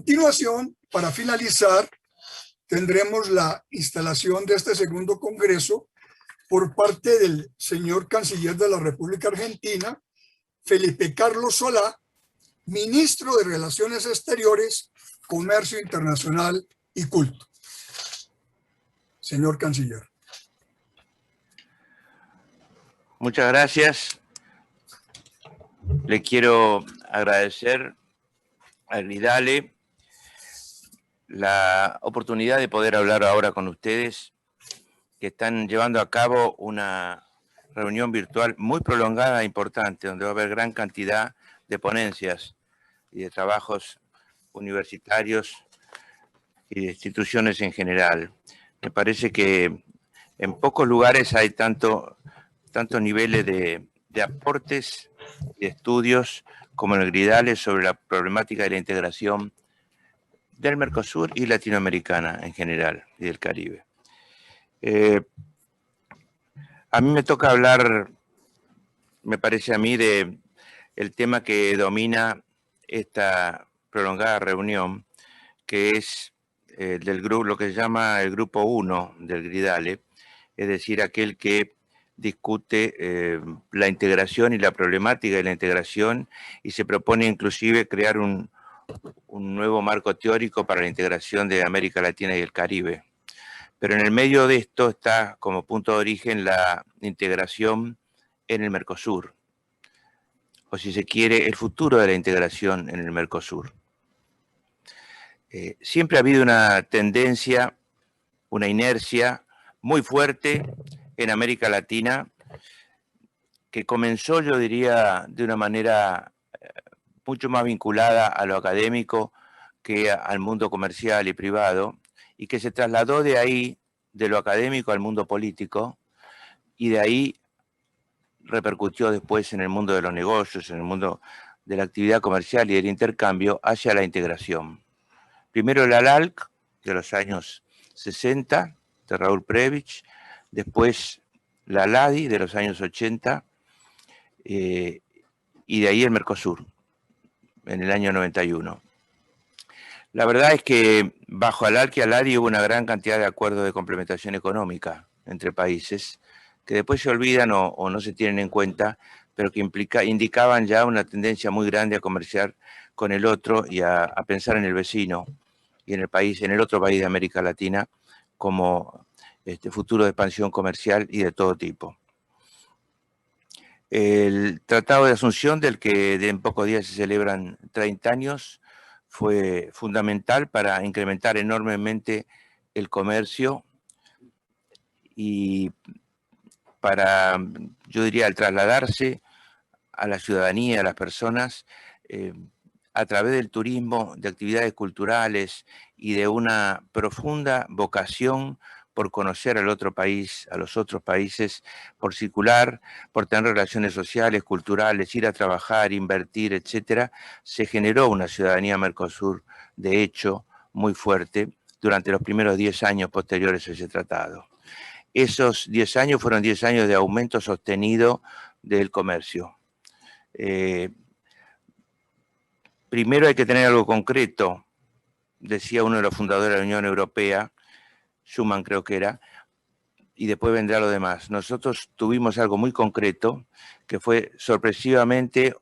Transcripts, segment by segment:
continuación, para finalizar, tendremos la instalación de este segundo congreso por parte del señor Canciller de la República Argentina, Felipe Carlos Solá, ministro de Relaciones Exteriores, Comercio Internacional y Culto. Señor Canciller. Muchas gracias. Le quiero agradecer a Gridale la oportunidad de poder hablar ahora con ustedes, que están llevando a cabo una reunión virtual muy prolongada e importante, donde va a haber gran cantidad de ponencias y de trabajos universitarios y de instituciones en general. Me parece que en pocos lugares hay tantos niveles de aportes, de estudios, como en el Gridale sobre la problemática de la integración del Mercosur y latinoamericana en general, y del Caribe. A mí me toca hablar, me parece a mí, de el tema que domina esta prolongada reunión, que es del grupo, lo que se llama el grupo 1 del Gridale, es decir, aquel que discute la integración y la problemática de la integración, y se propone inclusive crear un nuevo marco teórico para la integración de América Latina y el Caribe. Pero en el medio de esto está como punto de origen la integración en el Mercosur, o si se quiere, el futuro de la integración en el Mercosur. Siempre ha habido una tendencia, una inercia muy fuerte en América Latina, que comenzó, yo diría, de una manera mucho más vinculada a lo académico que al mundo comercial y privado, y que se trasladó de ahí, de lo académico al mundo político, y de ahí repercutió después en el mundo de los negocios, en el mundo de la actividad comercial y del intercambio hacia la integración. Primero el ALALC, de los años 60, de Raúl Prebisch, después la ALADI, de los años 80, y de ahí el Mercosur, en el año 91. La verdad es que bajo ALALC y ALADI hubo una gran cantidad de acuerdos de complementación económica entre países, que después se olvidan o no se tienen en cuenta, pero que indicaban ya una tendencia muy grande a comerciar con el otro y a pensar en el vecino y en el otro país de América Latina como futuro de expansión comercial y de todo tipo. El Tratado de Asunción, del que en pocos días se celebran 30 años, fue fundamental para incrementar enormemente el comercio y para, yo diría, al trasladarse a la ciudadanía, a las personas, a través del turismo, de actividades culturales y de una profunda vocación por conocer al otro país, a los otros países, por circular, por tener relaciones sociales, culturales, ir a trabajar, invertir, etcétera, se generó una ciudadanía Mercosur, de hecho, muy fuerte durante los primeros 10 años posteriores a ese tratado. Esos 10 años fueron 10 años de aumento sostenido del comercio. Primero hay que tener algo concreto, decía uno de los fundadores de la Unión Europea, Schuman creo que era, y después vendrá lo demás. Nosotros tuvimos algo muy concreto, que fue sorpresivamente,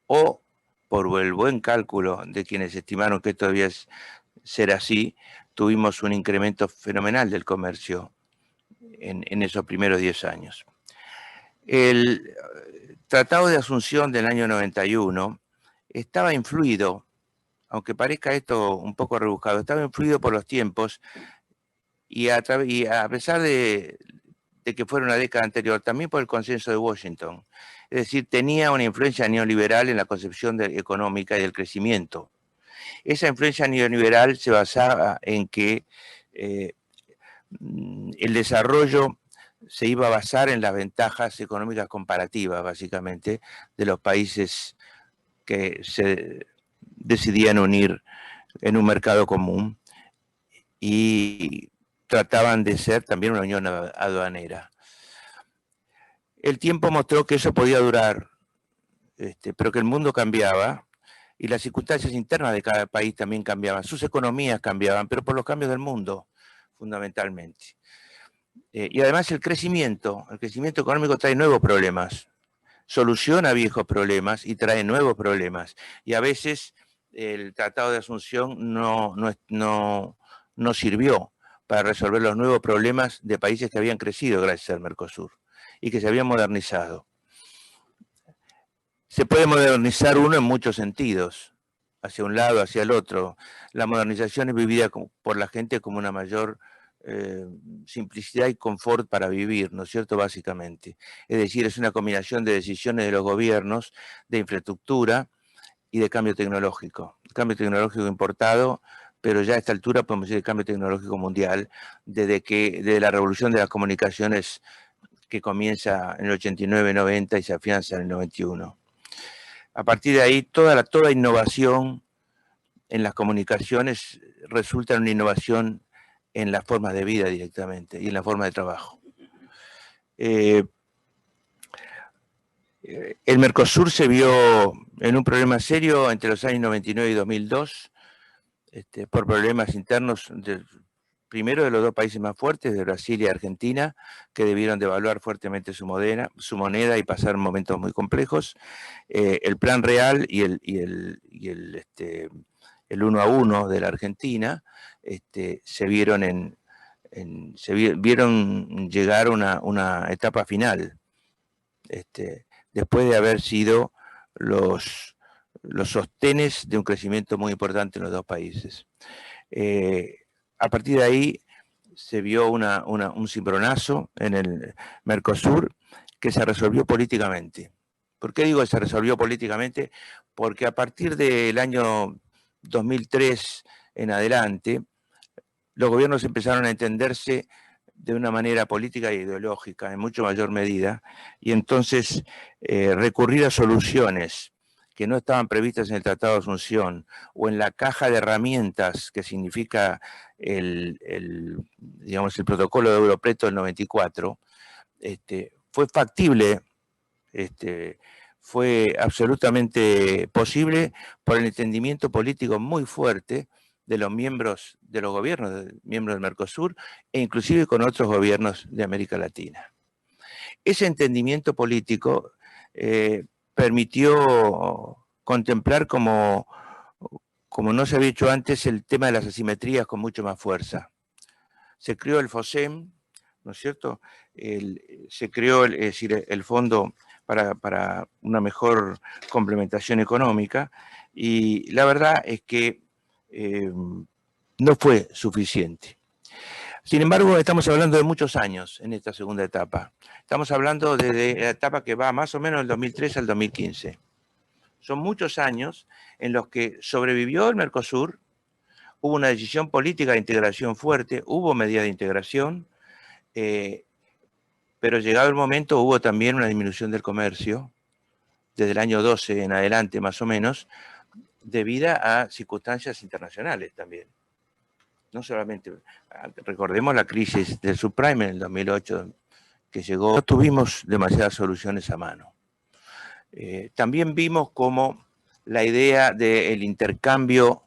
o por el buen cálculo de quienes estimaron que esto debía ser así, tuvimos un incremento fenomenal del comercio en esos primeros 10 años. El Tratado de Asunción del año 91 estaba influido, aunque parezca esto un poco rebuscado, estaba influido por los tiempos y a pesar de que fuera una década anterior, también por el consenso de Washington. Es decir, tenía una influencia neoliberal en la concepción económica y del crecimiento. Esa influencia neoliberal se basaba en que el desarrollo se iba a basar en las ventajas económicas comparativas, básicamente, de los países que se decidían unir en un mercado común y trataban de ser también una unión aduanera. El tiempo mostró que eso podía durar, pero que el mundo cambiaba y las circunstancias internas de cada país también cambiaban, sus economías cambiaban, pero por los cambios del mundo, fundamentalmente. Y además el crecimiento económico trae nuevos problemas, soluciona viejos problemas y trae nuevos problemas. Y a veces el Tratado de Asunción no sirvió para resolver los nuevos problemas de países que habían crecido gracias al Mercosur y que se habían modernizado. Se puede modernizar uno en muchos sentidos, hacia un lado, hacia el otro. La modernización es vivida por la gente como una mayor simplicidad y confort para vivir, ¿no es cierto? Básicamente. Es decir, es una combinación de decisiones de los gobiernos, de infraestructura y de cambio tecnológico. El cambio tecnológico importado, pero ya a esta altura podemos decir el cambio tecnológico mundial, desde la revolución de las comunicaciones que comienza en el 89-90 y se afianza en el 91. A partir de ahí, toda innovación en las comunicaciones resulta en una innovación en las formas de vida directamente y en la forma de trabajo. El Mercosur se vio en un problema serio entre los años 99 y 2002, por problemas internos, primero de los dos países más fuertes, de Brasil y Argentina, que debieron devaluar fuertemente su moneda y pasar momentos muy complejos. El Plan Real y el 1 a 1 de la Argentina se vieron vieron llegar a una etapa final, después de haber sido los sostenes de un crecimiento muy importante en los dos países. A partir de ahí se vio un cimbronazo en el Mercosur que se resolvió políticamente. ¿Por qué digo que se resolvió políticamente? Porque a partir del año 2003 en adelante, los gobiernos empezaron a entenderse de una manera política e ideológica en mucho mayor medida, y entonces recurrir a soluciones que no estaban previstas en el Tratado de Asunción o en la caja de herramientas que significa digamos, el protocolo de Europreto del 94, fue factible, fue absolutamente posible por el entendimiento político muy fuerte de los miembros de los gobiernos, miembros del Mercosur, e inclusive con otros gobiernos de América Latina. Ese entendimiento político permitió contemplar como no se había hecho antes el tema de las asimetrías con mucho más fuerza. Se creó el FOSEM, ¿no es cierto? Se creó el Fondo para una mejor complementación económica, y la verdad es que no fue suficiente. Sin embargo, estamos hablando de muchos años en esta segunda etapa. Estamos hablando de la etapa que va más o menos del 2003 al 2015. Son muchos años en los que sobrevivió el Mercosur, hubo una decisión política de integración fuerte, hubo medidas de integración, pero llegado el momento hubo también una disminución del comercio, desde el año 12 en adelante más o menos, debida a circunstancias internacionales también. No solamente, recordemos la crisis del subprime en el 2008, que llegó, no tuvimos demasiadas soluciones a mano. También vimos cómo la idea del intercambio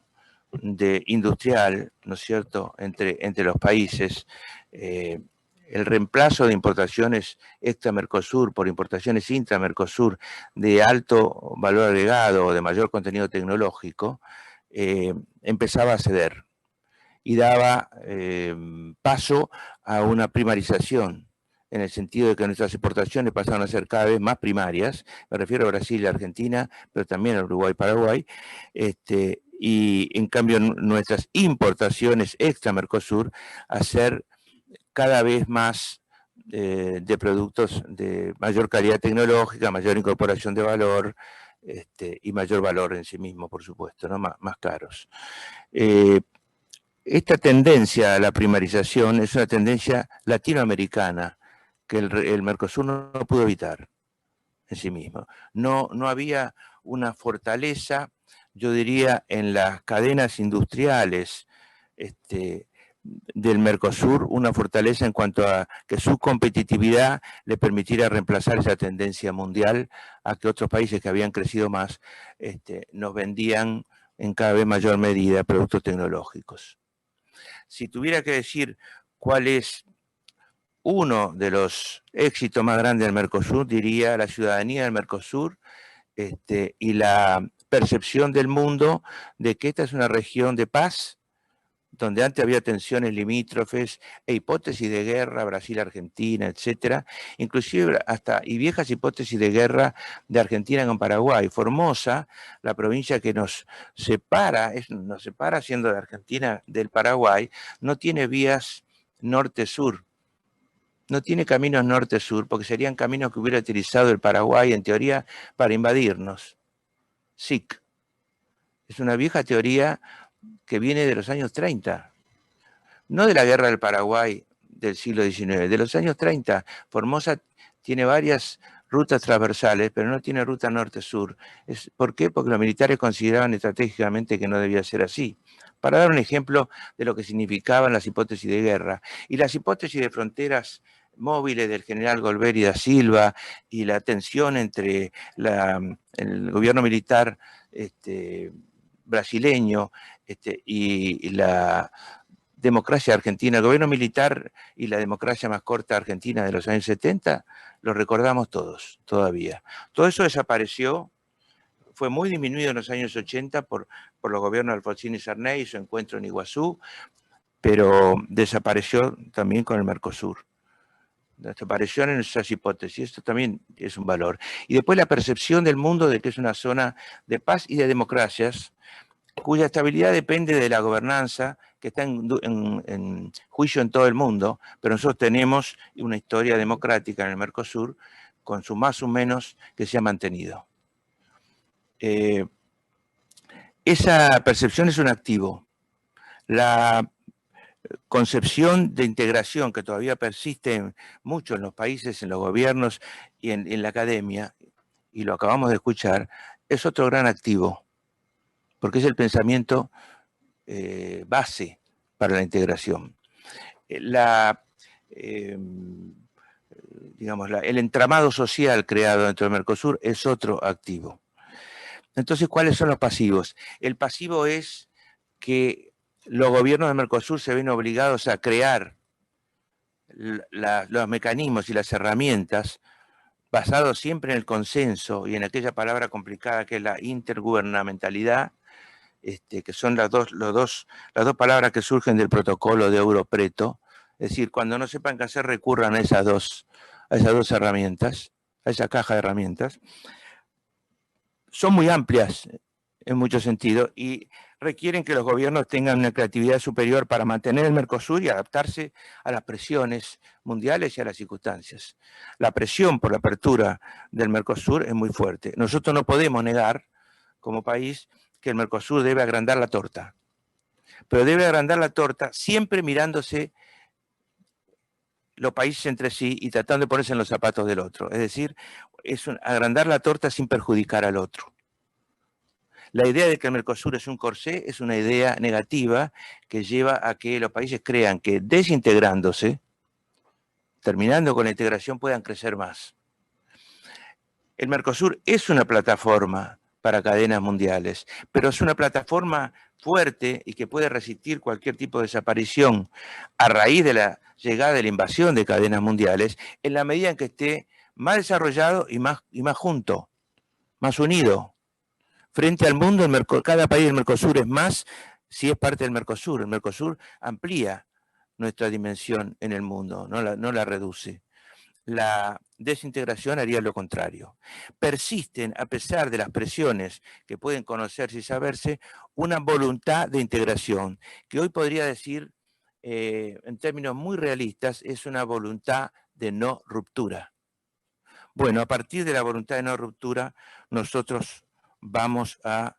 industrial, ¿no es cierto?, entre los países, el reemplazo de importaciones extra-Mercosur por importaciones intra-Mercosur de alto valor agregado o de mayor contenido tecnológico, empezaba a ceder y daba paso a una primarización, en el sentido de que nuestras exportaciones pasaron a ser cada vez más primarias, me refiero a Brasil y Argentina, pero también a Uruguay y Paraguay, y en cambio nuestras importaciones extra-Mercosur a ser cada vez más de productos de mayor calidad tecnológica, mayor incorporación de valor, y mayor valor en sí mismo, por supuesto, ¿no? más caros. Esta tendencia a la primarización es una tendencia latinoamericana que el Mercosur no pudo evitar en sí mismo. No había una fortaleza, yo diría, en las cadenas industriales del Mercosur una fortaleza en cuanto a que su competitividad le permitiera reemplazar esa tendencia mundial a que otros países que habían crecido más nos vendían en cada vez mayor medida productos tecnológicos. Si tuviera que decir cuál es uno de los éxitos más grandes del Mercosur, diría la ciudadanía del Mercosur y la percepción del mundo de que esta es una región de paz, donde antes había tensiones limítrofes e hipótesis de guerra, Brasil, Argentina, etcétera, inclusive hasta y viejas hipótesis de guerra de Argentina con Paraguay. Formosa, la provincia que nos separa siendo de Argentina del Paraguay, no tiene vías norte-sur. No tiene caminos norte-sur, porque serían caminos que hubiera utilizado el Paraguay, en teoría, para invadirnos. SIC. Es una vieja teoría que viene de los años 30. No de la guerra del Paraguay del siglo XIX, de los años 30. Formosa tiene varias rutas transversales, pero no tiene ruta norte-sur. ¿Por qué? Porque los militares consideraban estratégicamente que no debía ser así. Para dar un ejemplo de lo que significaban las hipótesis de guerra. Y las hipótesis de fronteras móviles del general Golbery da Silva y la tensión entre el gobierno militar brasileño y la democracia argentina, el gobierno militar y la democracia más corta argentina de los años 70, lo recordamos todos todavía. Todo eso desapareció, fue muy disminuido en los años 80 por los gobiernos de Alfonsín y Sarney y su encuentro en Iguazú, pero desapareció también con el Mercosur. Desaparecieron esas hipótesis, esto también es un valor. Y después la percepción del mundo de que es una zona de paz y de democracias, cuya estabilidad depende de la gobernanza, que está en juicio en todo el mundo, pero nosotros tenemos una historia democrática en el Mercosur, con su más o menos, que se ha mantenido. Esa percepción es un activo. La concepción de integración que todavía persiste mucho en los países, en los gobiernos y en la academia, y lo acabamos de escuchar, es otro gran activo, porque es el pensamiento base para la integración. El entramado social creado dentro del Mercosur es otro activo. Entonces, ¿cuáles son los pasivos? El pasivo es que los gobiernos del Mercosur se ven obligados a crear los mecanismos y las herramientas basados siempre en el consenso y en aquella palabra complicada que es la intergubernamentalidad, que son las dos palabras que surgen del protocolo de Europreto. Es decir, cuando no sepan qué hacer, recurran a esas dos herramientas, a esa caja de herramientas. Son muy amplias en muchos sentidos y requieren que los gobiernos tengan una creatividad superior para mantener el Mercosur y adaptarse a las presiones mundiales y a las circunstancias. La presión por la apertura del Mercosur es muy fuerte. Nosotros no podemos negar, como país, que el Mercosur debe agrandar la torta, pero debe agrandar la torta siempre mirándose los países entre sí y tratando de ponerse en los zapatos del otro. Es decir, agrandar la torta sin perjudicar al otro. La idea de que el Mercosur es un corsé es una idea negativa que lleva a que los países crean que desintegrándose, terminando con la integración, puedan crecer más. El Mercosur es una plataforma para cadenas mundiales, pero es una plataforma fuerte y que puede resistir cualquier tipo de desaparición a raíz de la llegada de la invasión de cadenas mundiales, en la medida en que esté más desarrollado y más junto, más unido. Frente al mundo, cada país del Mercosur es más si es parte del Mercosur. El Mercosur amplía nuestra dimensión en el mundo, no la reduce. La desintegración haría lo contrario. Persisten, a pesar de las presiones que pueden conocerse y saberse, una voluntad de integración, que hoy podría decir, en términos muy realistas, es una voluntad de no ruptura. Bueno, a partir de la voluntad de no ruptura, nosotros vamos a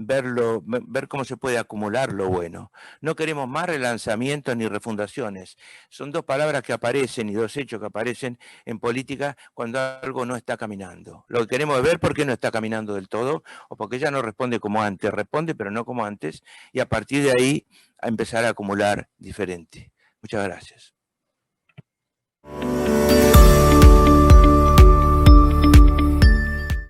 ver cómo se puede acumular lo bueno. No queremos más relanzamientos ni refundaciones. Son dos palabras que aparecen y dos hechos que aparecen en política cuando algo no está caminando. Lo que queremos es ver por qué no está caminando del todo o porque ya no responde como antes. Responde, pero no como antes. Y a partir de ahí a empezar a acumular diferente. Muchas gracias.